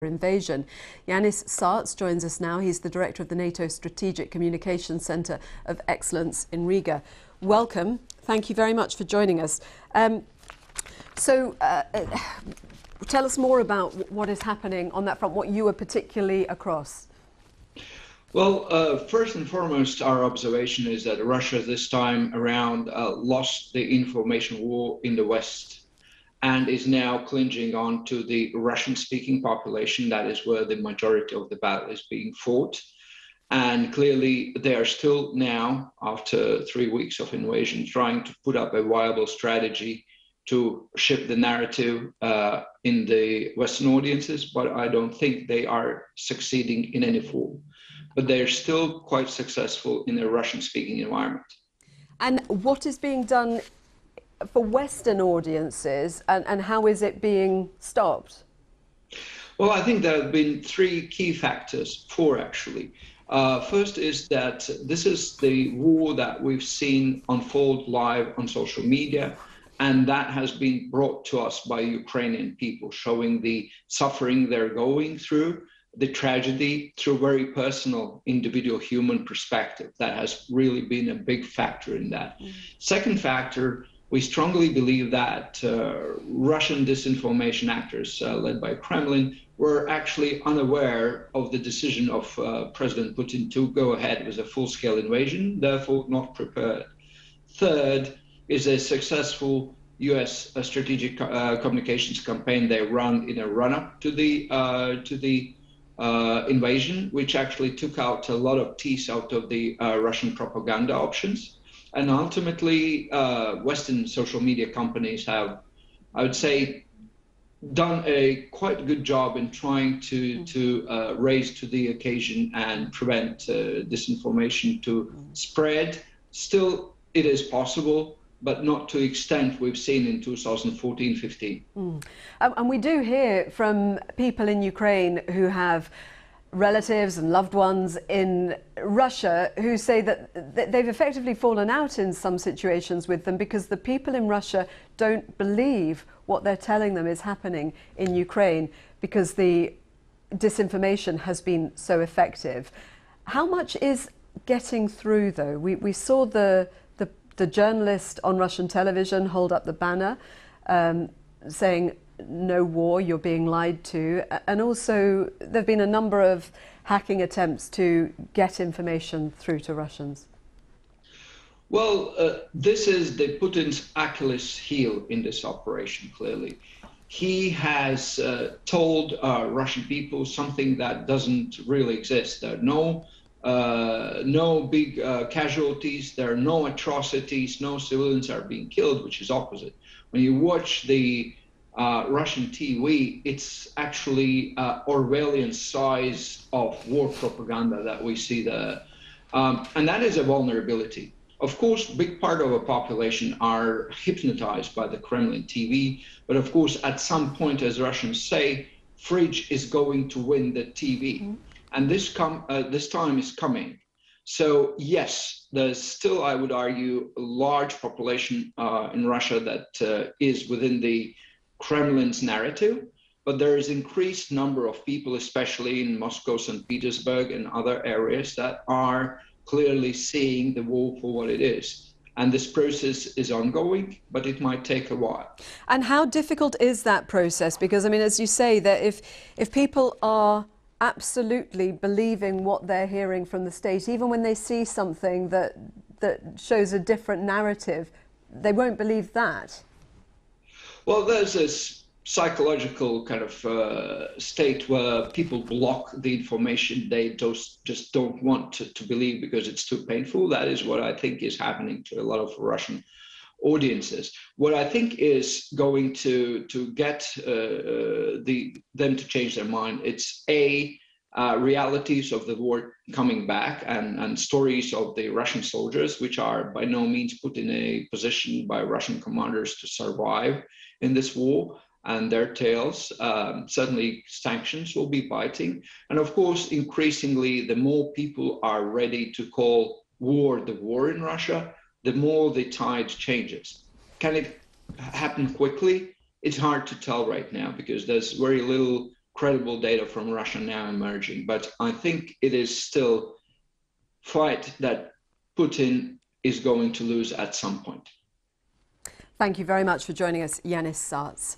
invasion. Jānis Sārts joins us now. He's the director of the NATO Strategic Communications Centre of Excellence in Riga. Welcome. Thank you very much for joining us. Tell us more about what is happening on that front, what you are particularly across. Well, first and foremost, our observation is that Russia this time around lost the information war in the West and is now clinging on to the Russian-speaking population. That is where the majority of the battle is being fought. And clearly, they are still now, after 3 weeks of invasion, trying to put up a viable strategy to shift the narrative in the Western audiences, but I don't think they are succeeding in any form. But they're still quite successful in a Russian-speaking environment. And what is being done for Western audiences, and how is it being stopped? Well, I think there have been three key factors, four actually. First is that this is the war that we've seen unfold live on social media, and that has been brought to us by Ukrainian people, showing the suffering they're going through, the tragedy through very personal, individual human perspective. That has really been a big factor in that. Second factor, we strongly believe that Russian disinformation actors led by Kremlin were actually unaware of the decision of President Putin to go ahead with a full-scale invasion, therefore not prepared. Third is a successful US strategic communications campaign they run in a run-up to the invasion, which actually took out a lot of teeth out of the Russian propaganda options. And ultimately, Western social media companies have, I would say, done a quite good job in trying to raise to the occasion and prevent disinformation to spread. Still, it is possible, but not to the extent we've seen in 2014-15. And we do hear from people in Ukraine who have relatives and loved ones in Russia who say that they've effectively fallen out in some situations with them because the people in Russia don't believe what they're telling them is happening in Ukraine because the disinformation has been so effective. How much is getting through, though? We saw the journalist on Russian television hold up the banner saying, "No war, you're being lied to." And also there have been a number of hacking attempts to get information through to Russians. Well, this is the Putin's Achilles heel in this operation, clearly. He has told Russian people something that doesn't really exist. There are no big casualties, there are no atrocities, no civilians are being killed, which is opposite. When you watch the Russian TV, it's actually Orwellian size of war propaganda that we see there. And that is a vulnerability. Of course, a big part of a population are hypnotized by the Kremlin TV, but of course, at some point, as Russians say, fridge is going to win the TV. And this time is coming. So yes, there's still, I would argue, a large population in Russia that is within the Kremlin's narrative, but there is increased number of people, especially in Moscow, St. Petersburg, and other areas that are clearly seeing the war for what it is. And this process is ongoing, but it might take a while. And how difficult is that process? Because, I mean, as you say, that if people are absolutely believing what they're hearing from the state, even when they see something that shows a different narrative, they won't believe that. Well, there's this psychological kind of state where people block the information they just don't want to believe because it's too painful. That is what I think is happening to a lot of Russian audiences. What I think is going to get them to change their mind, it's realities of the war coming back and stories of the Russian soldiers, which are by no means put in a position by Russian commanders to survive in this war, and their tales. Certainly sanctions will be biting. And of course, increasingly, the more people are ready to call war the war in Russia, the more the tide changes. Can it happen quickly? It's hard to tell right now because there's very little credible data from Russia now emerging. But I think it is still a fight that Putin is going to lose at some point. Thank you very much for joining us, Jānis Sārts.